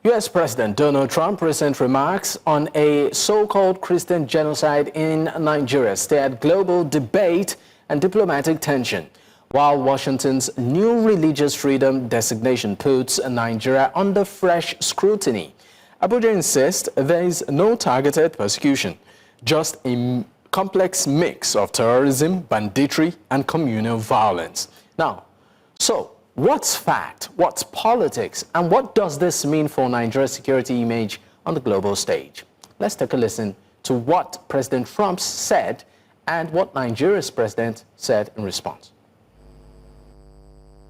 U.S. President Donald Trump's recent remarks on a so-called Christian genocide in Nigeria stirred global debate and diplomatic tension, while Washington's new religious freedom designation puts Nigeria under fresh scrutiny. Abuja insists there is no targeted persecution, just a complex mix of terrorism, banditry, and communal violence. Now, so what's fact, what's politics, and what does this mean for Nigeria's security image on the global stage? Let's take a listen to what President Trump said and what Nigeria's president said in response.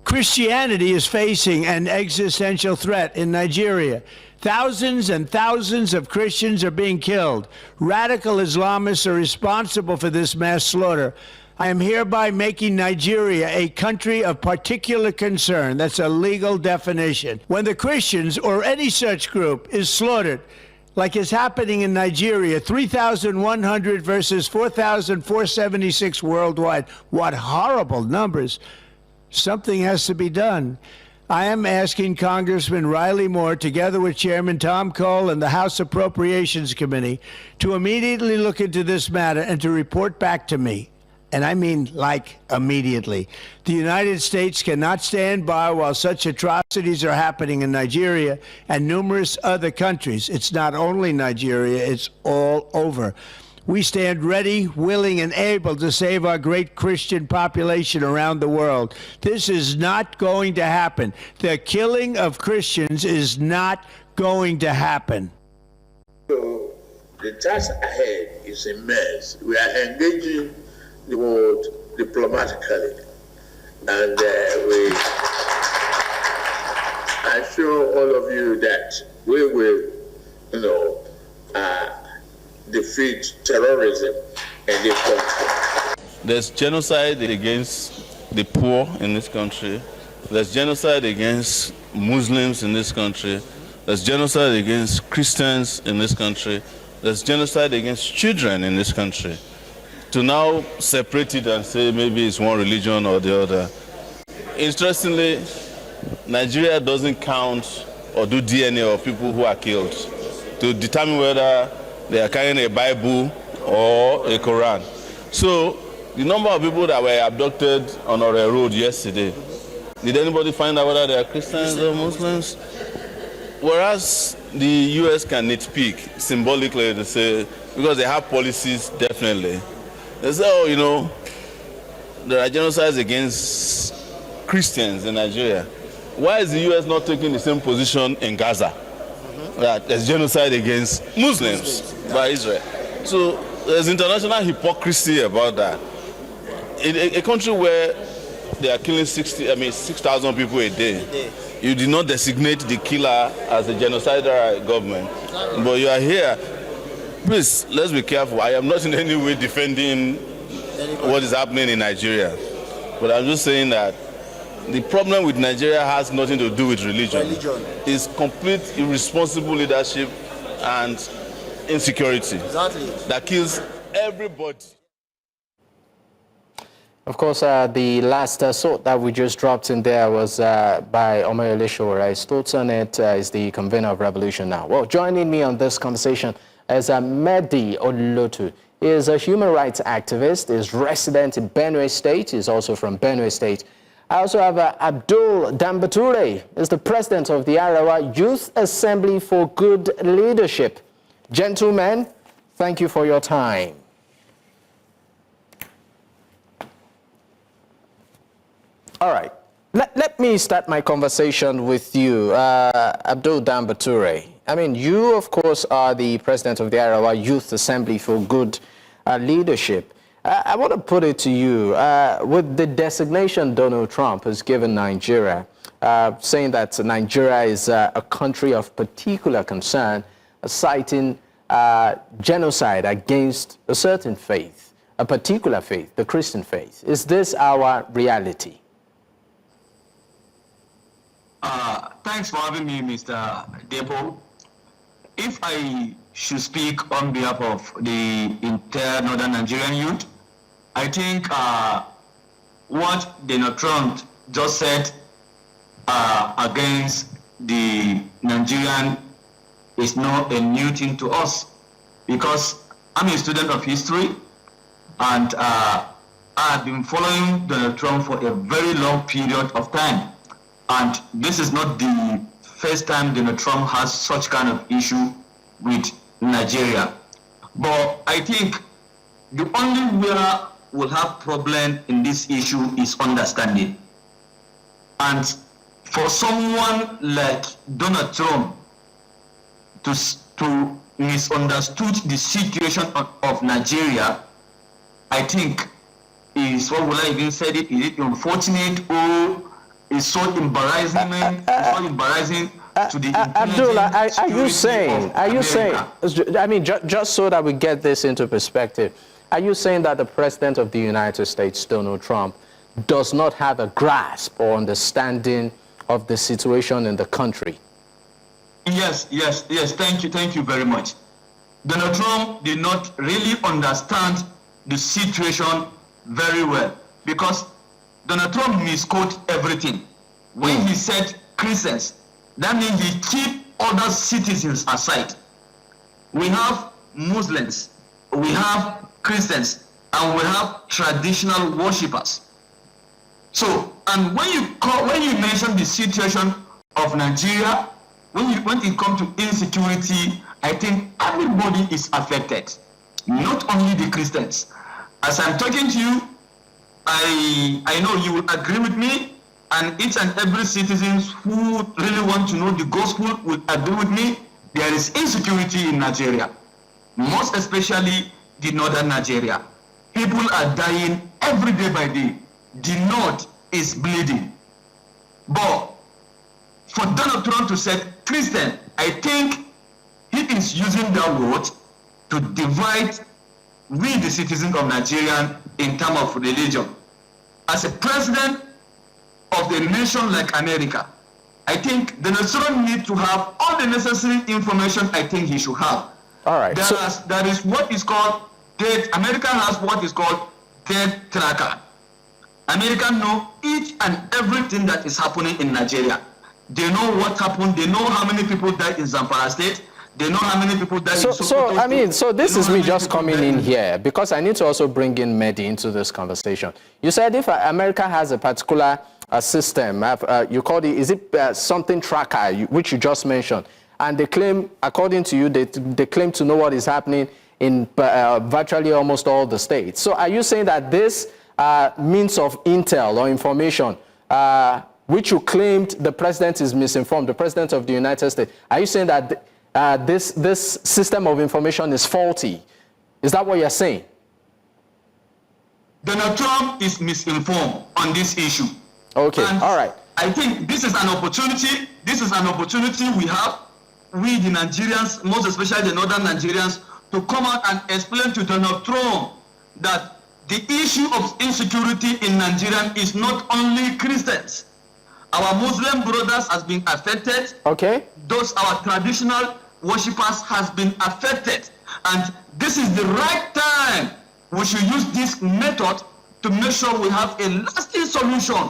Christianity is facing an existential threat in Nigeria. Thousands and thousands of Christians are being killed. Radical Islamists are responsible for this mass slaughter. I am hereby making Nigeria a country of particular concern. That's a legal definition. When the Christians or any such group is slaughtered, like is happening in Nigeria, 3,100 versus 4,476 worldwide. What horrible numbers. Something has to be done. I am asking Congressman Riley Moore, together with Chairman Tom Cole and the House Appropriations Committee, to immediately look into this matter and to report back to me. And I mean, like, immediately. The United States cannot stand by while such atrocities are happening in Nigeria and numerous other countries. It's not only Nigeria, it's all over. We stand ready, willing, and able to save our great Christian population around the world. This is not going to happen. The killing of Christians is not going to happen. So the task ahead is immense. We are engaging the world diplomatically, and we assure all of you that we will, defeat terrorism in this country. There's genocide against the poor in this country. There's genocide against Muslims in this country. There's genocide against Christians in this country. There's genocide against children in this country. To now separate it and say maybe it's one religion or the other. Interestingly, Nigeria doesn't count or do DNA of people who are killed to determine whether they are carrying a Bible or a Quran. So the number of people that were abducted on our road yesterday, did anybody find out whether they are Christians or Muslims? Whereas the US can nitpick symbolically to say, because they have policies, definitely. They say, oh, there are genocides against Christians in Nigeria. Why is the US not taking the same position in Gaza? That there's genocide against Muslims by Israel. So there's international hypocrisy about that. In a country where they are killing 6,000 people a day, you did not designate the killer as a genocidal government, but you are here. Please, let's be careful. I am not in any way defending what is happening in Nigeria, but I'm just saying that the problem with Nigeria has nothing to do with religion. It's complete irresponsible leadership and insecurity that kills everybody. Of course, the last sort that we just dropped in there was by Awwal Abdullahi. Thoughts on it is the convener of revolution now. Well, joining me on this conversation is Meddy Olotu. He is a human rights activist, is resident in Benue State. He's also from Benue State. I also have Abdul Danbature, is the president of the Arewa Youth Assembly for Good Leadership. Gentlemen, thank you for your time. All right, let me start my conversation with you, Abdul Danbature. I mean, you, of course, are the president of the Arewa Youth Assembly for Good Leadership. I want to put it to you, with the designation Donald Trump has given Nigeria, saying that Nigeria is a country of particular concern, citing genocide against a certain faith, a particular faith, the Christian faith. Is this our reality? Thanks for having me, Mr. Debo. If I should speak on behalf of the entire Northern Nigerian youth, I think what Donald Trump just said against the Nigerian is not a new thing to us, because I'm a student of history, and I've been following Donald Trump for a very long period of time. And this is not the first time Donald Trump has such kind of issue with Nigeria. But I think the only way we'll have problem in this issue is understanding. And for someone like Donald Trump to misunderstood the situation of Nigeria, I think is, what will I even say it, is it unfortunate or is so embarrassing, to the Abdullah, are you saying, I mean, just so that we get this into perspective, are you saying that the President of the United States, Donald Trump, does not have a grasp or understanding of the situation in the country? Yes, thank you very much. Donald Trump did not really understand the situation very well, because Donald Trump misquoted everything. When he said Christians, that means he keep other citizens aside. We have Muslims, we have Christians, and we have traditional worshippers. So, and when you mention the situation of Nigeria, when it comes to insecurity, I think everybody is affected, not only the Christians. As I'm talking to you, I know you will agree with me, and each and every citizen who really want to know the gospel will agree with me. There is insecurity in Nigeria, most especially the northern Nigeria. People are dying every day by day. The north is bleeding. But for Donald Trump to say Christian, I think he is using that word to divide we, the citizens of Nigeria, in terms of religion. As a president of the nation like America, I think Donald Trump needs to have all the necessary information I think he should have. All right. There is what is called death. America has what is called death tracker. Americans know each and everything that is happening in Nigeria. They know what happened. They know how many people died in Zamfara State. They know how many people died in Sokoto. So this is me just coming in here, because I need to also bring in Meddy into this conversation. You said if America has a particular system, you called it, is it something tracker, which you just mentioned, and they claim, according to you, they claim to know what is happening in virtually almost all the states. So are you saying that this means of intel or information, which you claimed the president is misinformed, the president of the United States, are you saying that this system of information is faulty? Is that what you're saying? Donald Trump is misinformed on this issue. Okay, and all right. I think this is an opportunity. This is an opportunity we have, we the Nigerians, most especially the northern Nigerians, to come out and explain to Donald Trump that the issue of insecurity in Nigeria is not only Christians. Our Muslim brothers has been affected. Okay. Those our traditional worshippers has been affected. And this is the right time we should use this method to make sure we have a lasting solution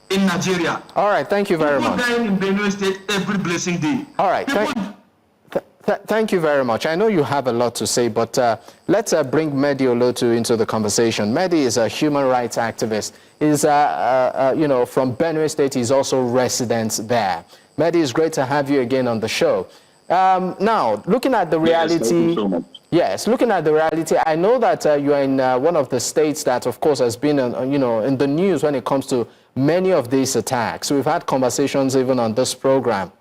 in Nigeria. All right, thank you very much. People dying in Benue State every blessing day. All right, thank you very much. I know you have a lot to say, but let's bring Meddy Olotu into the conversation. Meddy is a human rights activist. He's, from Benue State. He's also resident there. Meddy, it's great to have you again on the show. Now, looking at the reality, looking at the reality, I know that you are in one of the states that, of course, has been, in the news when it comes to many of these attacks. We've had conversations even on this program,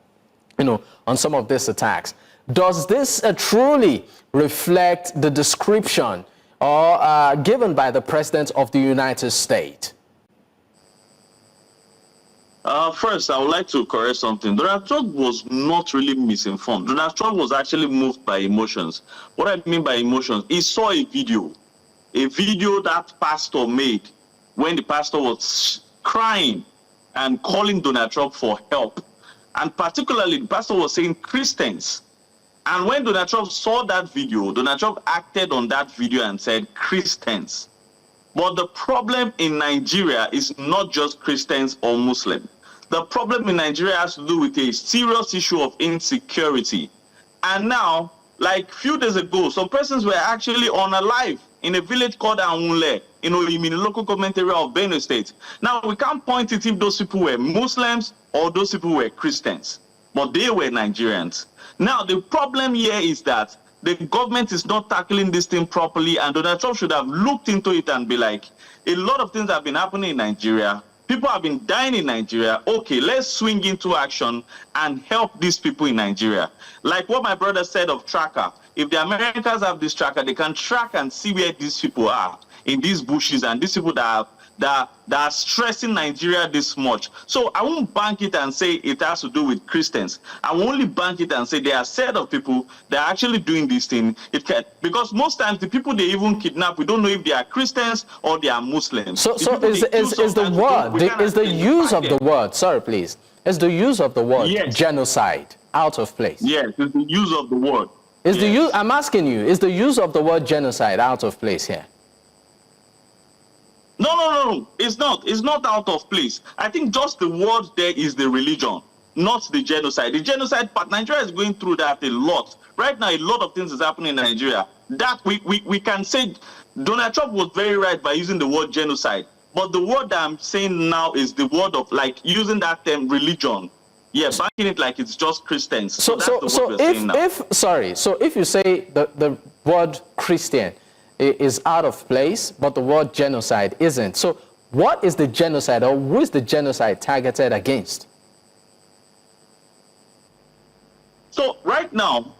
on some of these attacks. Does this truly reflect the description or given by the President of the United States? First, I would like to correct something. Donald Trump was not really misinformed. Donald Trump was actually moved by emotions. What I mean by emotions, he saw a video that pastor made when the pastor was crying and calling Donald Trump for help. And particularly, the pastor was saying Christians. And when Donald Trump saw that video, Donald Trump acted on that video and said Christians. But the problem in Nigeria is not just Christians or Muslims. The problem in Nigeria has to do with a serious issue of insecurity. And now, like a few days ago, some persons were actually unalive in a village called Awwal, in the local government area of Benue State. Now, we can't point it if those people were Muslims or those people were Christians, but they were Nigerians. Now, the problem here is that the government is not tackling this thing properly, and Donald Trump should have looked into it and be like, a lot of things have been happening in Nigeria. People have been dying in Nigeria. Okay, let's swing into action and help these people in Nigeria. Like what my brother said of tracker. If the Americans have this tracker, they can track and see where these people are in these bushes, and these people that are stressing Nigeria this much. So I won't bank it and say it has to do with Christians. I will only bank it and say there are a set of people that are actually doing this thing. Because most times the people they even kidnap, we don't know if they are Christians or they are Muslims. So is the use of the word, sorry please, is the use of the word genocide out of place? Yes, it's the use of the word. I'm asking you, is the use of the word genocide out of place here? No. It's not. It's not out of place. I think just the word there is the religion, not the genocide. The genocide part, Nigeria is going through that a lot. Right now, a lot of things is happening in Nigeria. That we can say Donald Trump was very right by using the word genocide. But the word that I'm saying now is the word of like using that term religion. Yeah, banking it like it's just Christians. So if you say the word Christian is out of place, but the word genocide isn't. So what is the genocide, or who is the genocide targeted against? So right now,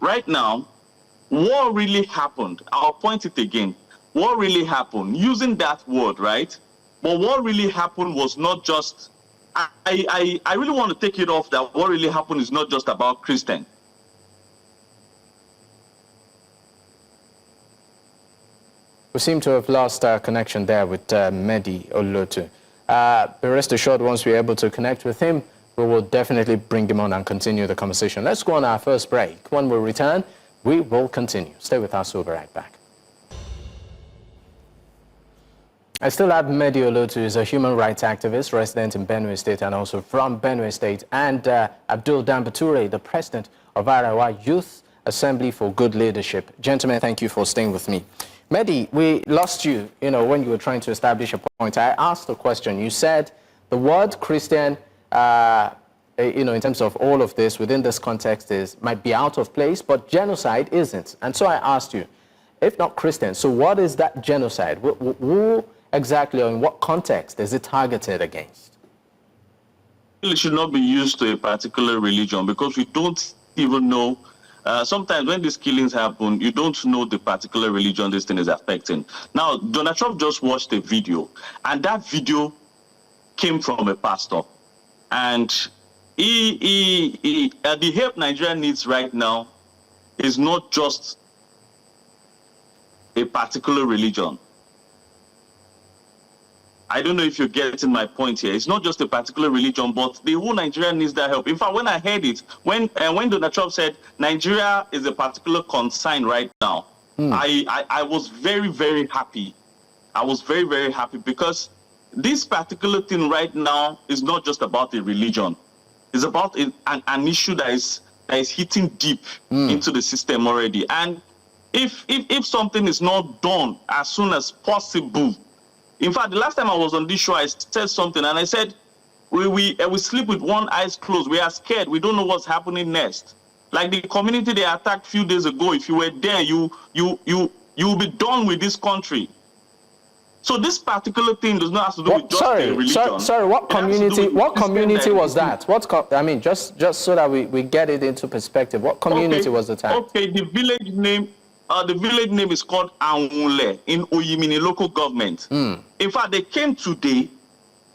what really happened, I'll point it again. What really happened, using that word, right? But what really happened was not just, I really want to take it off that what really happened is not just about Christian. We seem to have lost our connection there with Meddy Olotu. But rest assured, once we're able to connect with him, we will definitely bring him on and continue the conversation. Let's go on our first break. When we return, we will continue. Stay with us, we'll be right back. I still have Meddy Olotu, who is a human rights activist, resident in Benue State and also from Benue State, and Abdul Danbature, the president of Arewa Youth Assembly for Good Leadership. Gentlemen, thank you for staying with me. Meddy, we lost you, when you were trying to establish a point. I asked a question. You said the word Christian, in terms of all of this, within this context, might be out of place, but genocide isn't. And so I asked you, if not Christian, so what is that genocide? Who exactly, or in what context is it targeted against? It should not be used to a particular religion, because we don't even know. Sometimes when these killings happen, you don't know the particular religion this thing is affecting. Now, Donald Trump just watched a video, and that video came from a pastor. And the help Nigeria needs right now is not just a particular religion. I don't know if you're getting my point here. It's not just a particular religion, but the whole Nigeria needs that help. In fact, when I heard it, when Donald Trump said Nigeria is a particular concern right now, I was very, very happy. I was very, very happy, because this particular thing right now is not just about a religion. It's about an issue that is hitting deep into the system already. And if something is not done as soon as possible, in fact, the last time I was on this show, I said something, and I said, we sleep with one eye closed. We are scared. We don't know what's happening next. Like the community they attacked a few days ago, if you were there, you'll be done with this country. So this particular thing does not have to do with just a religion. Sorry, what community was that? Just so that we get it into perspective, what community was attacked? Okay, the village name is called Awwal in Oyimini local government. In fact, they came today,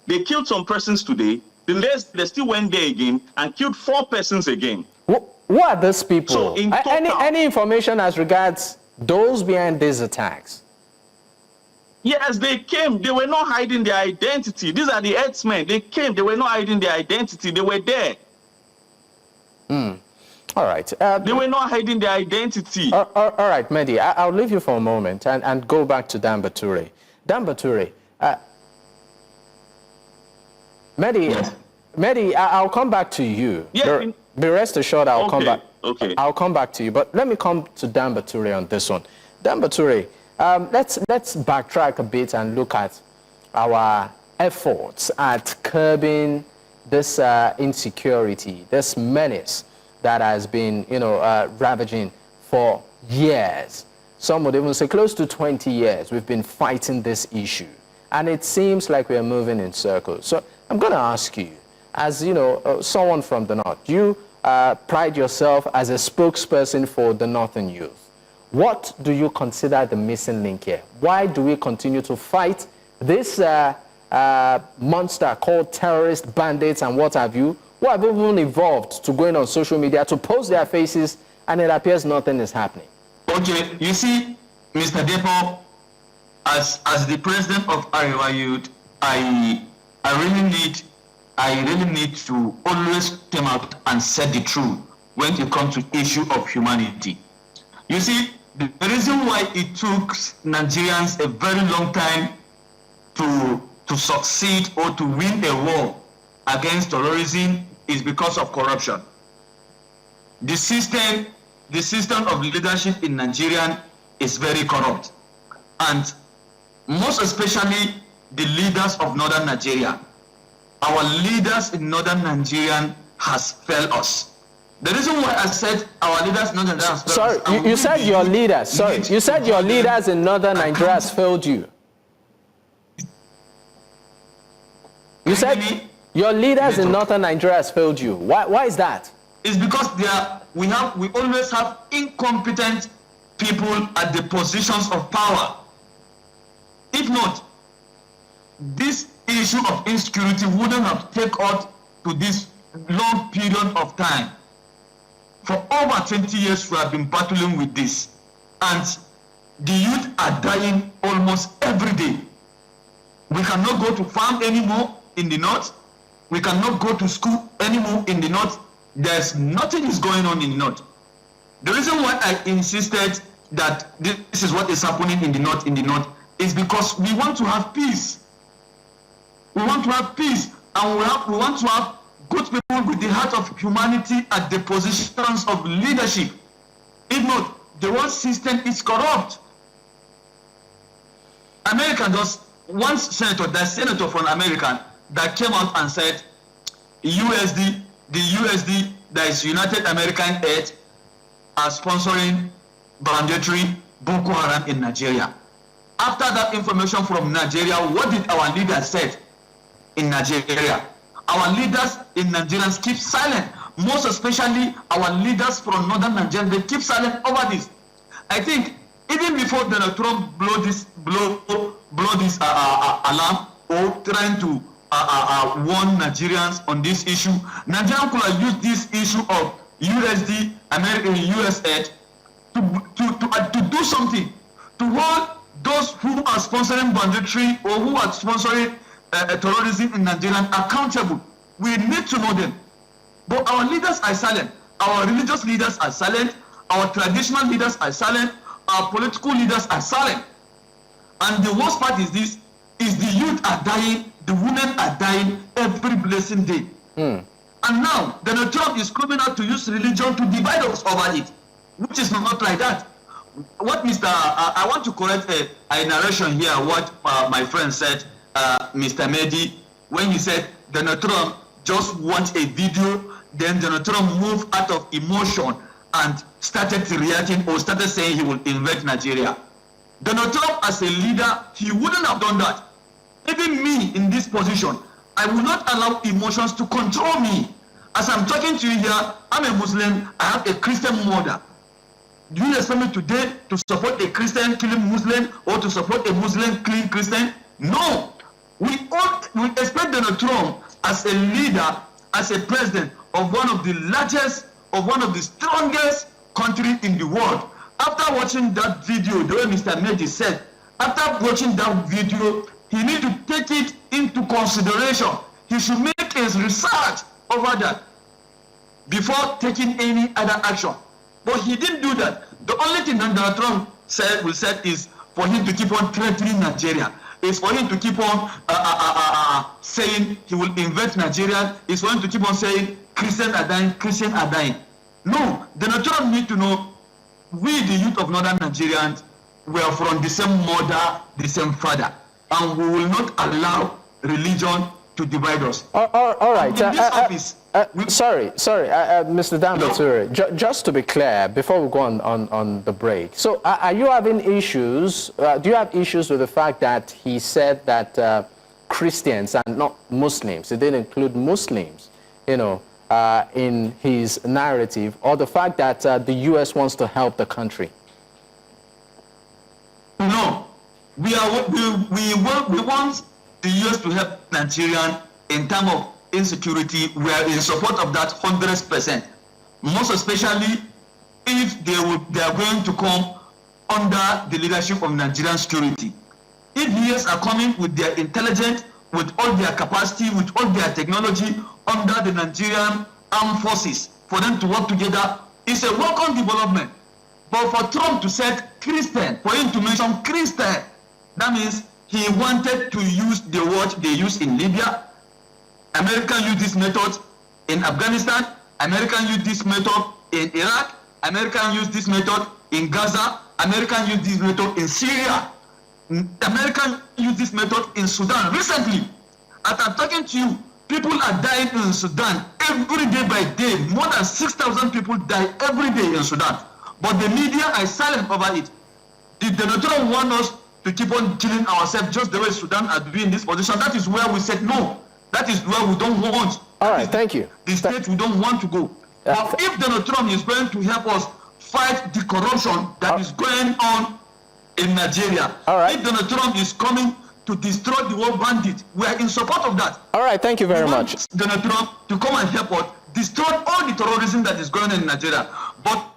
they killed some persons today, then they still went there again and killed 4 persons again. Who are these people? So in total, any information as regards those behind these attacks? Yes, they came. They were not hiding their identity. These are the herdsmen. They came. They were not hiding their identity. They were there. All right. They were not hiding their identity. All right, Meddy, I'll leave you for a moment and go back to Danbature. Danbature, Meddy, Meddy, I'll come back to you. Yeah, be rest assured, I'll come back. Okay. I'll come back to you, but let me come to Danbature on this one. Danbature, let's backtrack a bit and look at our efforts at curbing this insecurity, this menace that has been, ravaging for years. Some would even say close to 20 years we've been fighting this issue. And it seems like we're moving in circles. So I'm going to ask you, as someone from the North, you pride yourself as a spokesperson for the Northern youth. What do you consider the missing link here? Why do we continue to fight this monster called terrorists, bandits, and what have you, who have even evolved to going on social media to post their faces, and it appears nothing is happening? Okay, you see, Mr. Depo, as the president of Arewa Youth, I really need to always come out and say the truth when it comes to issue of humanity. You see, the reason why it took Nigerians a very long time to succeed or to win a war against terrorism is because of corruption. The system of leadership in Nigeria is very corrupt, and most especially the leaders of northern Nigeria. Our leaders in northern Nigeria has failed us. The reason why I said our leaders in northern Nigeria has failed us. Sorry, you said your leaders. Sorry, you said your leaders in northern Nigeria has failed you. You said your leaders in northern Nigeria has failed you. Why is that? It's because we always have incompetent people at the positions of power. If not, this issue of insecurity wouldn't have taken us to this long period of time. For over 20 years, we have been battling with this, and the youth are dying almost every day. We cannot go to farm anymore in the north. We cannot go to school anymore in the north. There's nothing is going on in the north. The reason why I insisted that this is what is happening in the north is because we want to have peace. We want to have peace, and we want to have good people with the heart of humanity at the positions of leadership. If not, the whole system is corrupt. America does one senator, the senator from America, that came out and said the USD, that is United American Aid, are sponsoring banditry, Boko Haram in Nigeria. After that information from Nigeria, what did our leaders say in Nigeria? Our leaders in Nigeria keep silent. Most especially our leaders from northern Nigeria, they keep silent over this. I think even before Donald Trump blow this alarm or trying to warn Nigerians on this issue, Nigeria could have used this issue of USD, American US aid, to do something, to hold those who are sponsoring banditry or who are sponsoring terrorism in Nigeria accountable. We need to know them. But our leaders are silent. Our religious leaders are silent. Our traditional leaders are silent. Our political leaders are silent. And the worst part is this, is the youth are dying, the women are dying every blessing day. And now, Donald Trump is coming out to use religion to divide us over it, which is not like that. What I want to correct a narration here, what my friend said, Mr. Meddy, when he said Donald Trump just wants a video, then Donald Trump moved out of emotion and started reacting or started saying he will invade Nigeria. Donald Trump as a leader, he wouldn't have done that. Even me in this position, I will not allow emotions to control me. As I'm talking to you here, I'm a Muslim, I have a Christian mother. Do you expect me today to support a Christian killing Muslim or to support a Muslim killing Christian? No. We expect Donald Trump as a leader, as a president of one of the largest, of one of the strongest countries in the world. After watching that video, the way Mr. Meddy said, after watching that video, he needs to take it into consideration. He should make his research over that before taking any other action. But he didn't do that. The only thing that Donald Trump said is for him to keep on threatening Nigeria. is for him to keep on saying he will invent Nigeria. It's for him to keep on saying Christians are dying, Christians are dying. No, Donald Trump need to know we, the youth of Northern Nigerians, we are from the same mother, the same father, and we will not allow religion to divide us. All right. In this office, sorry, Mr. Danbature, just to be clear, before we go on the break. So are you having issues, do you have issues with the fact that he said that Christians and not Muslims, he didn't include Muslims, you know, in his narrative, or the fact that the U.S. wants to help the country? No, we want the U.S. to help Nigerian in terms of insecurity. We are in support of that 100%. Most especially if they are going to come under the leadership of Nigerian security. If US are coming with their intelligence, with all their capacity, with all their technology under the Nigerian armed forces, for them to work together, it's a welcome development. But for Trump to say Christian, for him to mention Christian, that means he wanted to use the word they use in Libya. American use this method in Afghanistan. American use this method in Iraq. American use this method in Gaza. American use this method in Syria. American use this method in Sudan. Recently, as I'm talking to you, people are dying in Sudan every day by day. More than 6,000 people die every day in Sudan. But the media are silent over it. Did Donald Trump want us to keep on killing ourselves just the way Sudan are doing this position? That is where we said no. That is where we don't want. All right, thank you. The state we don't want to go. But if Donald Trump is going to help us fight the corruption that is going on in Nigeria, all right, if Donald Trump is coming to destroy the world bandit, we are in support of that. All right, thank you very much. Donald Trump to come and help us destroy all the terrorism that is going on in Nigeria. But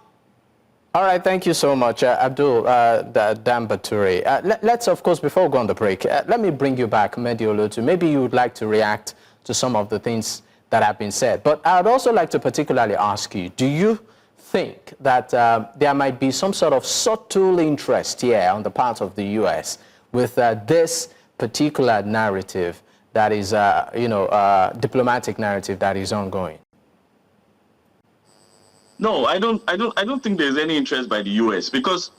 all right, thank you so much, Abdul Danbature. Let's, of course, before we go on the break, let me bring you back, Meddy Olotu. Maybe you would like to react to some of the things that have been said. But I would also like to particularly ask you, do you think that there might be some sort of subtle interest here on the part of the U.S. with this particular narrative that is, diplomatic narrative that is ongoing? No, I don't think there's any interest by the US, because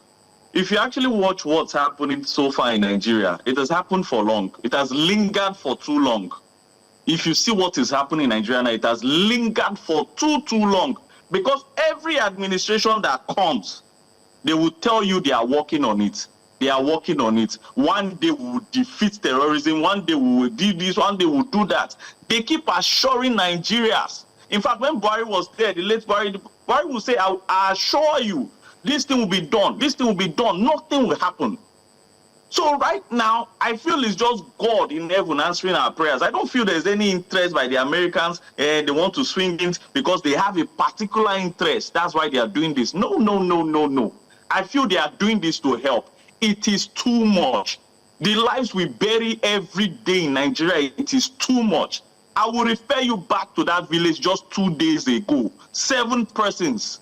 if you actually watch what's happening so far in Nigeria, it has happened for long. It has lingered for too long. If you see what is happening in Nigeria now, it has lingered for too long. Because every administration that comes, they will tell you they are working on it. They are working on it. One day we will defeat terrorism. One day we will do this. One day we will do that. They keep assuring Nigerians. In fact, when Buhari was there, the late Buhari will say, I assure you, this thing will be done. This thing will be done. Nothing will happen. So right now, I feel it's just God in heaven answering our prayers. I don't feel there's any interest by the Americans. They want to swing it because they have a particular interest. That's why they are doing this. No. I feel they are doing this to help. It is too much. The lives we bury every day in Nigeria, it is too much. I will refer you back to that village just 2 days ago. 7 persons.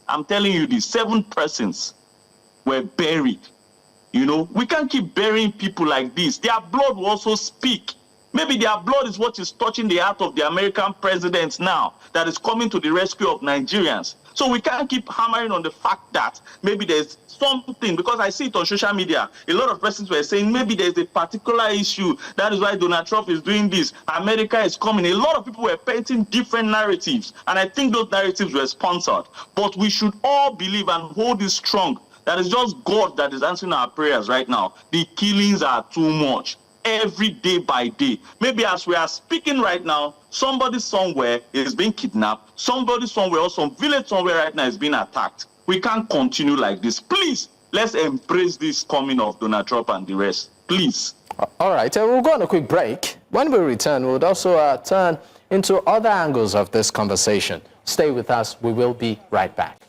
I'm telling you this, 7 persons were buried. You know, we can't keep burying people like this. Their blood will also speak. Maybe their blood is what is touching the heart of the American president now that is coming to the rescue of Nigerians. So we can't keep hammering on the fact that maybe there's something, because I see it on social media. A lot of persons were saying maybe there's a particular issue. That is why Donald Trump is doing this. America is coming. A lot of people were painting different narratives. And I think those narratives were sponsored. But we should all believe and hold this strong. That is just God that is answering our prayers right now. The killings are too much. Every day by day. Maybe as we are speaking right now, somebody somewhere is being kidnapped. Somebody somewhere or some village somewhere right now is being attacked. We can't continue like this. Please, let's embrace this coming of Donald Trump and the rest. Please. All right, we'll go on a quick break. When we return, we'll also turn into other angles of this conversation. Stay with us. We will be right back.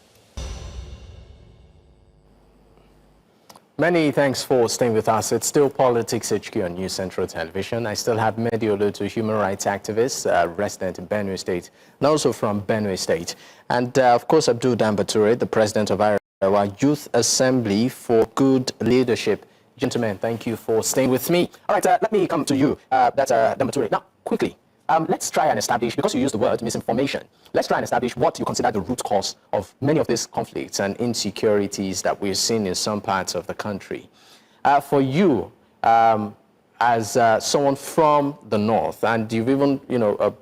Many thanks for staying with us. It's still Politics HQ on News Central Television. I still have Meddy Olotu, human rights activist, resident in Benue State, and also from Benue State. And of course, Abdul Danbature, the president of Arewa Youth Assembly for Good Leadership Gentlemen, thank you for staying with me. All right, let me come to you, that's Danbature. Now, quickly, let's try and establish, because you used the word misinformation, let's try and establish what you consider the root cause of many of these conflicts and insecurities that we're seeing in some parts of the country. For you, as someone from the north, and you've even,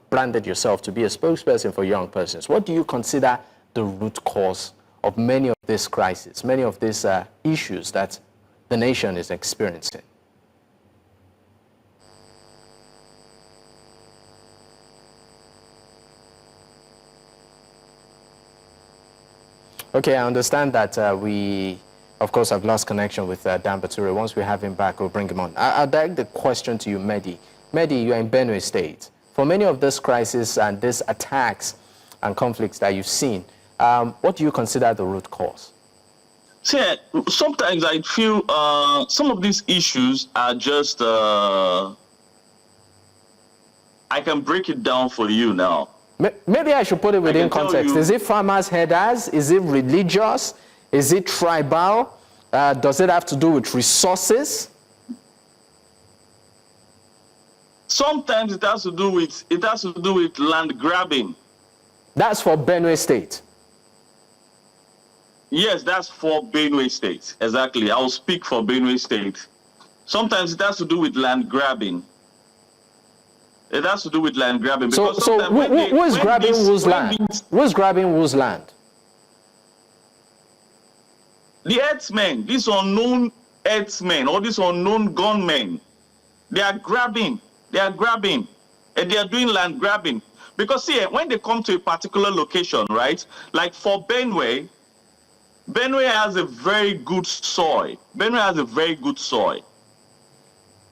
branded yourself to be a spokesperson for young persons, what do you consider the root cause of many of these crises, many of these issues that the nation is experiencing? Okay, I understand that we, of course, have lost connection with Danbature. Once we have him back, we'll bring him on. I'll direct the question to you, Meddy. Meddy, you're in Benue State. For many of these crises and these attacks and conflicts that you've seen, what do you consider the root cause? See, sometimes I feel some of these issues are just, I can break it down for you now. Maybe I should put it within context. Is it farmers' headers? Is it religious? Is it tribal? Does it have to do with resources? Sometimes it has to do with land grabbing. That's for Benue State. Yes, that's for Benue State. Exactly. I'll speak for Benue State. Sometimes it has to do with land grabbing. It has to do with land grabbing. So who is grabbing whose land? Who is grabbing whose land? The herdsmen, these unknown herdsmen or these unknown gunmen, they are grabbing. They are grabbing. And they are doing land grabbing. Because see, when they come to a particular location, right? Like for Benue, Benue has a very good soil. Benue has a very good soil.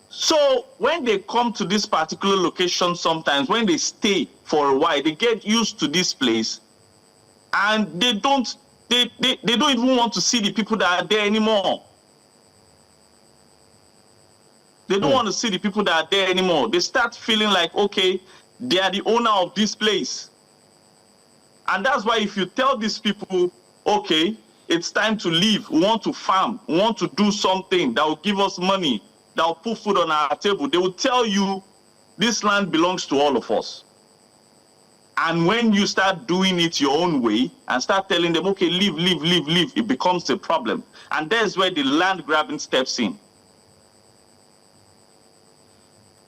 So when they come to this particular location, sometimes when they stay for a while, they get used to this place, and they don't even want to see the people that are there anymore. They don't want to see the people that are there anymore. They start feeling like, okay, they are the owner of this place. And that's why if you tell these people, okay, it's time to leave, we want to farm, we want to do something that will give us money, that will put food on our table, they will tell you this land belongs to all of us. And when you start doing it your own way and start telling them, okay, leave, it becomes a problem. And that's where the land grabbing steps in.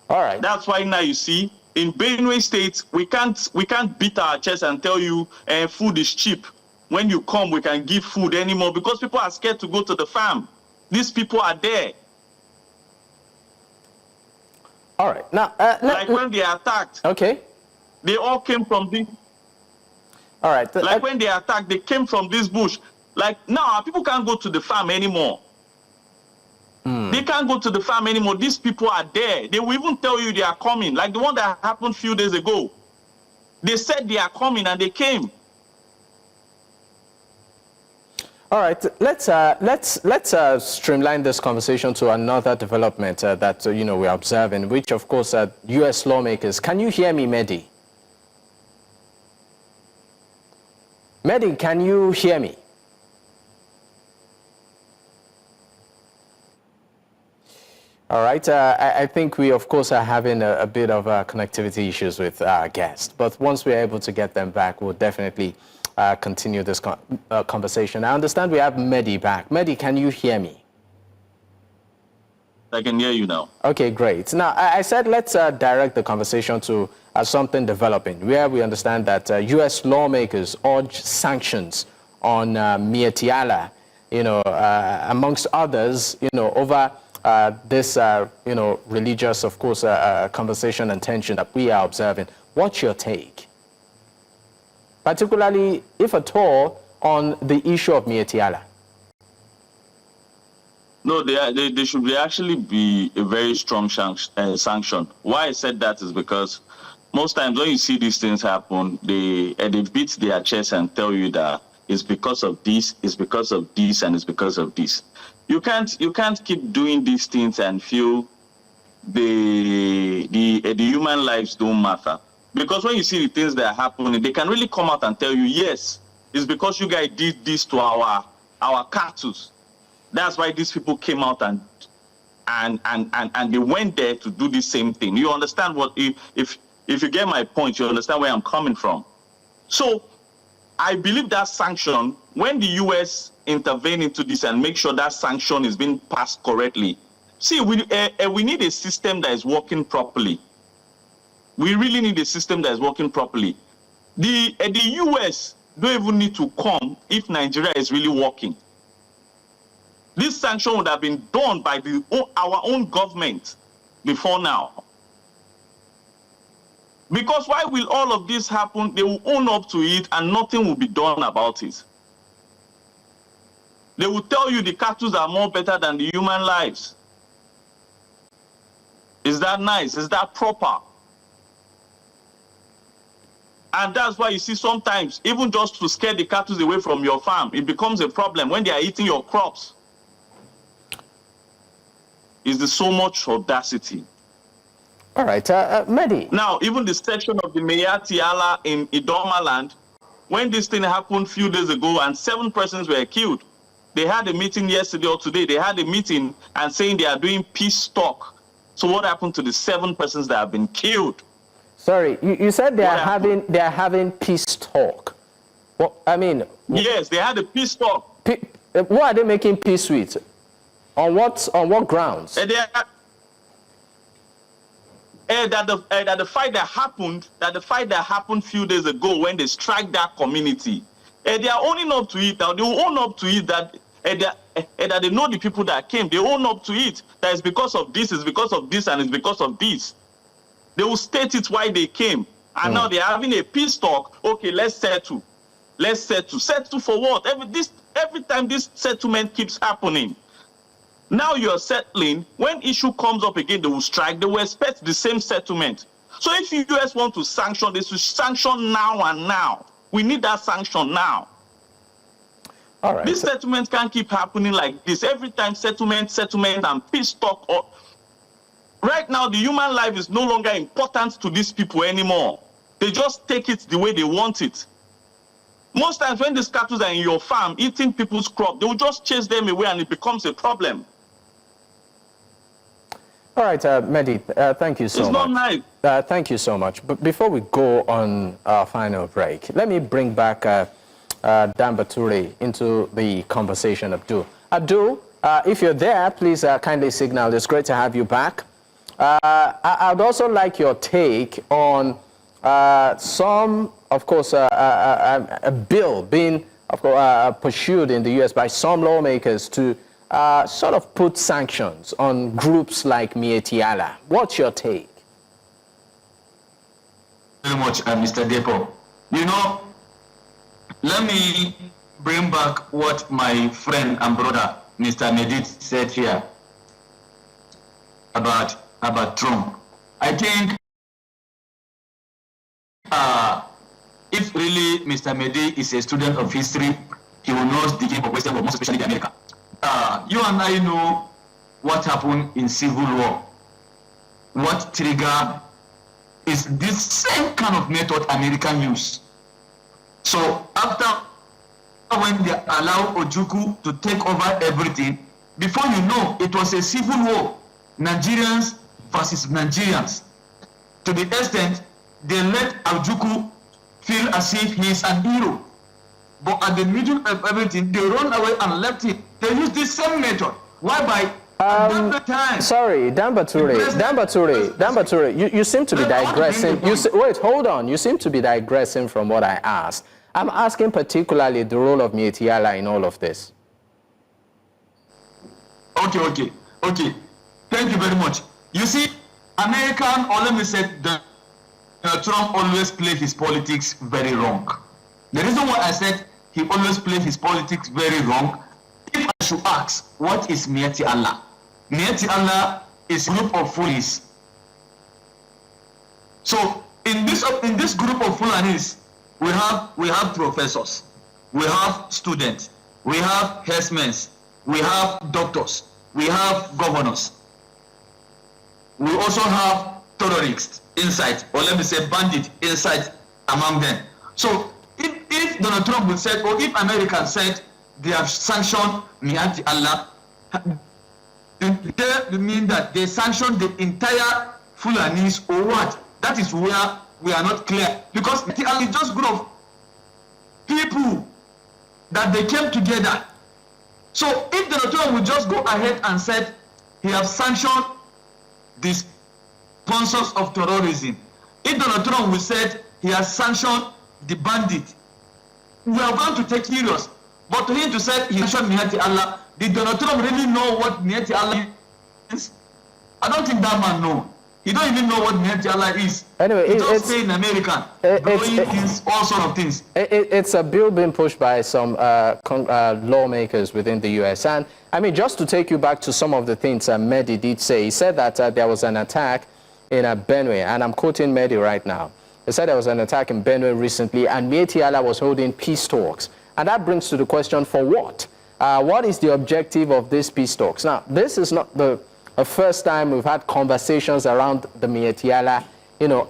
All right. That's why now you see, in Benue State, we can't beat our chest and tell you food is cheap. When you come, we can give food anymore because people are scared to go to the farm. These people are there. All right. Now, like when they attacked. Okay. They all came from this. All right. Like when they attacked, they came from this bush. Like now, people can't go to the farm anymore. They can't go to the farm anymore. These people are there. They will even tell you they are coming. Like the one that happened a few days ago. They said they are coming and they came. All right, let's streamline this conversation to another development that we're observing, which of course U.S. lawmakers. Can you hear me, Meddy? Meddy, can you hear me? All right, I think we of course are having a bit of connectivity issues with our guests, but once we're able to get them back, we'll definitely continue this conversation. I understand we have Meddy back. Meddy, can you hear me? I can hear you now. Okay, great. Now, I said let's direct the conversation to something developing, where we understand that U.S. lawmakers urge sanctions on Miyetti Allah, amongst others, over this, religious, of course, conversation and tension that we are observing. What's your take? Particularly, if at all, on the issue of Miyetti Allah? No, they should actually be a very strong sanction. Why I said that is because most times when you see these things happen, they beat their chest and tell you that it's because of this, it's because of this, and it's because of this. You can't keep doing these things and feel the human lives don't matter. Because when you see the things that are happening, they can really come out and tell you, yes, it's because you guys did this to our cattle. That's why these people came out and and they went there to do the same thing. You understand what, if you get my point, you understand where I'm coming from. So I believe that sanction, when the US intervene into this and make sure that sanction is being passed correctly, see, we need a system that is working properly. We really need a system that is working properly. The US don't even need to come if Nigeria is really working. This sanction would have been done by our own government before now. Because why will all of this happen? They will own up to it and nothing will be done about it. They will tell you the cattle are more better than the human lives. Is that nice? Is that proper? And that's why you see sometimes, even just to scare the cattle away from your farm, it becomes a problem when they are eating your crops. Is there so much audacity? All right, Meddy. Now, even the section of the Miyetti Allah in Idoma land, when this thing happened a few days ago and 7 persons were killed, they had a meeting yesterday or today. They had a meeting and saying they are doing peace talk. So what happened to the 7 persons that have been killed? Sorry, you said they are having peace talk. Well, I mean, yes, they had a peace talk. What are they making peace with? On what grounds? That the fight that happened a few days ago when they strike that community, they are owning up to it. Now they will own up to it that they know the people that came. They own up to it. That is because of this, it's because of this, and it's because of this. They will state it why they came. And now they're having a peace talk. Okay, let's settle. Let's settle. Settle for what? Every time this settlement keeps happening. Now you're settling. When issue comes up again, they will strike. They will expect the same settlement. So if the US want to sanction, they should sanction now and now. We need that sanction now. All right. This settlement can't keep happening like this. Every time settlement, and peace talk. Right now, the human life is no longer important to these people anymore. They just take it the way they want it. Most times when these cattle are in your farm eating people's crop, they will just chase them away and it becomes a problem. All right, Meddy, thank you so much. It's not nice. Thank you so much. But before we go on our final break, let me bring back Danbature into the conversation, Abdul. Abdul, if you're there, please kindly signal. It's great to have you back. I'd also like your take on some, of course, a bill being pursued in the U.S. by some lawmakers to sort of put sanctions on groups like Miyetti Allah. What's your take? Very much, Mr. Depo. You know, let me bring back what my friend and brother, Mr. Meddy, said here about Trump. I think if really Mr. Meddy is a student of history, he will know the game of Western world, most especially the America. You and I know what happened in Civil War. What trigger is this same kind of method American use. So after when they allow Ojukwu to take over everything, before you know, it was a civil war, Nigerians versus Nigerians. To the extent they let Ojukwu feel as if he is an hero. But at the middle of everything, they run away and left him. They use this same method. Why by the time? Sorry, Danbature, you seem to be digressing. Wait, hold on. You seem to be digressing from what I asked. I'm asking particularly the role of Miyetti Allah in all of this. Okay. Thank you very much. You see, American, or let me say, Trump always played his politics very wrong. The reason why I said he always played his politics very wrong, if I should ask, what is Miyetti Allah? Miyetti Allah is a group of foolies. So in this group of Fulanis, we have professors, we have students, we have herdsmen, we have doctors, we have governors. We also have terrorists inside, or let me say bandits inside among them. So if Donald Trump would say, or if America said they have sanctioned Miyetti Allah, they mean that they sanction the entire Fulanis or what? That is where we are not clear. Because it's just a group of people that they came together. So if the Trump would just go ahead and said he has sanctioned the sponsors of terrorism, if Donald Trump would said he has sanctioned the bandit, we are going to take serious. But to him to say he sanctioned Miyetti Allah, did Donald Trump really know what Miyetti Allah is? I don't think that man knows. He don't even know what Miyetti Allah is. Anyway, he just say in American, all sort of things. It's a bill being pushed by some lawmakers within the U.S. And I mean, just to take you back to some of the things Meddy did say, he said that there was an attack in Benue, and I'm quoting Meddy right now. He said there was an attack in Benue recently, and Miyetti Allah was holding peace talks. And that brings to the question, for what? What is the objective of these peace talks? Now, this is not the first time we've had conversations around the Miyetti Allah,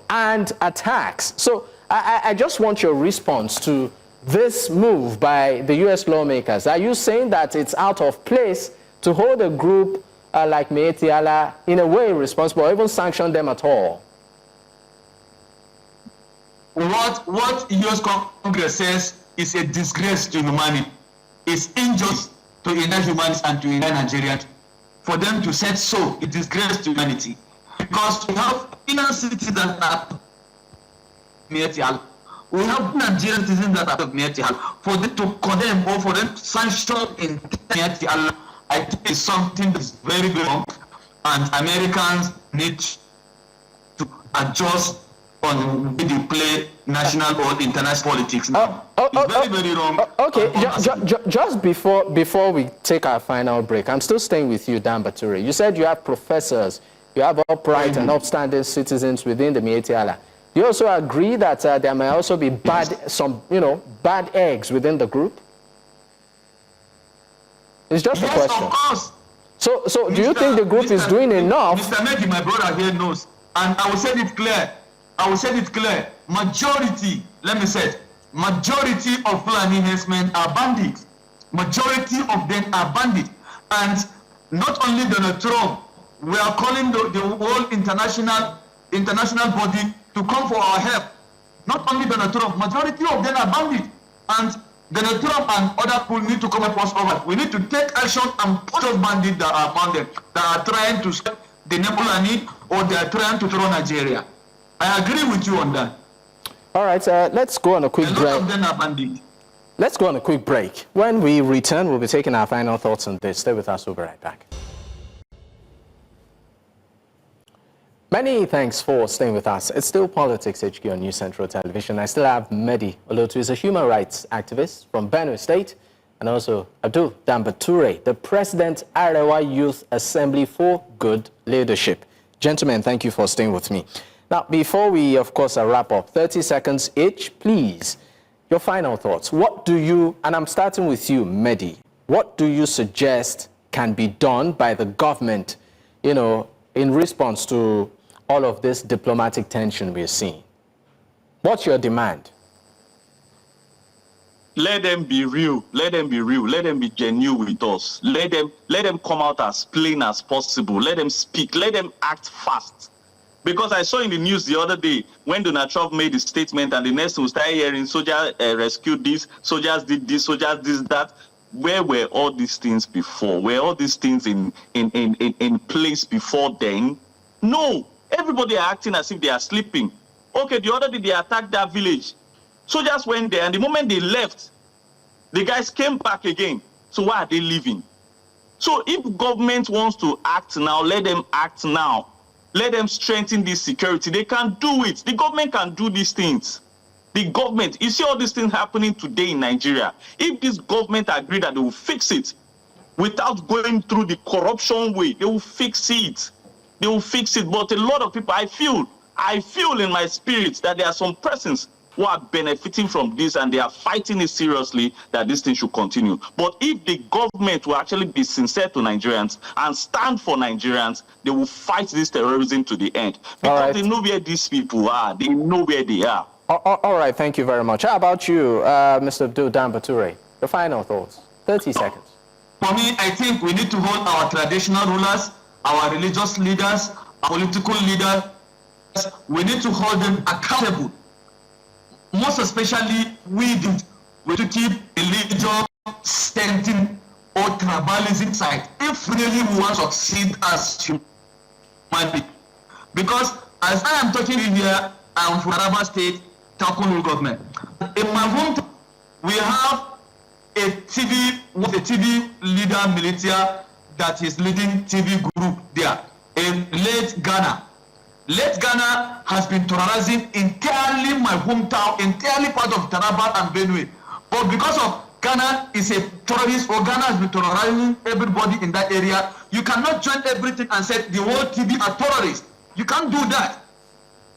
and attacks. So I just want your response to this move by the U.S. lawmakers. Are you saying that it's out of place to hold a group like Miyetti Allah in a way responsible, or even sanction them at all? What U.S. Congress says is a disgrace to humanity. It's injustice to unite humans and to unite Nigerians. For them to say so, it is disgrace to humanity. Because we have inner citizens that are Miyetti Allah. We have Nigerian citizens that are Miyetti Allah. For them to condemn or for them to sanction in Miyetti Allah, I think it's something that's very, very wrong. And Americans need to adjust on when they play national or international politics now. It's very, very wrong. Okay, just before we take our final break, I'm still staying with you, Danbature. You said you have professors, you have upright and upstanding citizens within the Miyetti Allah. Do you also agree that there may also be bad eggs within the group? It's just a question. Of course. So do you think the group is doing enough? Mr. Meddy, my brother here knows, and I will say it clear. Majority, let me say it, majority of Fulani herdsmen are bandits. Majority of them are bandits. And not only Donald Trump, we are calling the whole international body to come for our help. Not only Donald Trump, majority of them are bandits. And Donald Trump and other people need to come up us over. We need to take action and put those bandits that are among them, that are trying to stop the Fulani or they are trying to throw Nigeria. I agree with you on that. All right, let's go on a quick break. A lot of them are bandits. Let's go on a quick break. When we return, we'll be taking our final thoughts on this. Stay with us. We'll be right back. Many thanks for staying with us. It's still Politics HQ on News Central Television. I still have Meddy Olotu, who's a human rights activist from Benue State, and also Abdul Danbature, the President, Arewa Youth Assembly for Good Leadership. Gentlemen, thank you for staying with me. Now, before we, of course, wrap up, 30 seconds each, please, your final thoughts. What do you, and I'm starting with you, Meddy, what do you suggest can be done by the government, in response to all of this diplomatic tension we're seeing? What's your demand? Let them be real. Let them be real. Let them be genuine with us. Let them come out as plain as possible. Let them speak. Let them act fast. Because I saw in the news the other day when Donald Trump made his statement and the next thing we started hearing soldiers rescued this, soldiers did this, soldiers did that. Where were all these things before? Were all these things in place before then? No. Everybody are acting as if they are sleeping. Okay, the other day they attacked that village. Soldiers went there and the moment they left, the guys came back again. So why are they leaving? So if government wants to act now, let them act now. Let them strengthen this security. They can do it. The government can do these things. The government, you see all these things happening today in Nigeria. If this government agree that they will fix it without going through the corruption way, they will fix it. They will fix it. But a lot of people, I feel in my spirit that there are some persons who are benefiting from this and they are fighting it seriously that this thing should continue. But if the government will actually be sincere to Nigerians and stand for Nigerians, they will fight this terrorism to the end. Because they know where these people are. They know where they are. All right, thank you very much. How about you, Mr. Abdul Danbature? Your final thoughts, 30 seconds. For me, I think we need to hold our traditional rulers, our religious leaders, our political leaders, we need to hold them accountable. Most especially, we need to keep religion, sentiment, or tribalism aside if really we want to succeed as humanity. Because as I am talking here, I am from Arewa State, Takun government. In my hometown, we have a TV leader militia that is leading TV group there in late Ghana. Late Ghana has been terrorizing entirely my hometown, entirely part of Taraba and Benue. But because of Ghana is a terrorist, or Ghana has been terrorizing everybody in that area, you cannot join everything and say the whole TV are terrorists. You can't do that.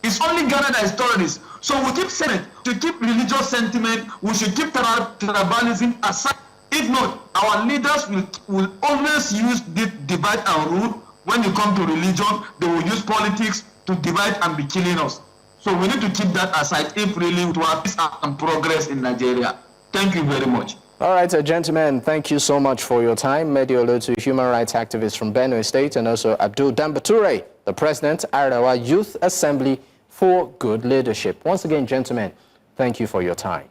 It's only Ghana that is terrorist. So we keep saying it, to keep religious sentiment, we should keep tribalism aside. If not, our leaders will always use this divide and rule. When you come to religion, they will use politics to divide and be killing us. So we need to keep that aside if really to have peace and progress in Nigeria. Thank you very much. All right, gentlemen, thank you so much for your time. Meddy Olotu, human rights activist from Benue State, and also Abdul Danbature, the president, Arewa Youth Assembly for Good Leadership. Once again, gentlemen, thank you for your time.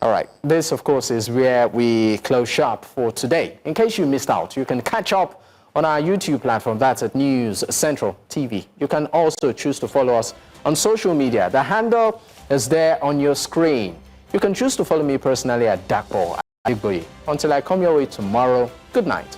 All right, this, of course, is where we close shop for today. In case you missed out, you can catch up on our YouTube platform. That's at News Central TV. You can also choose to follow us on social media. The handle is there on your screen. You can choose to follow me personally at Dakpo. Until I come your way tomorrow, good night.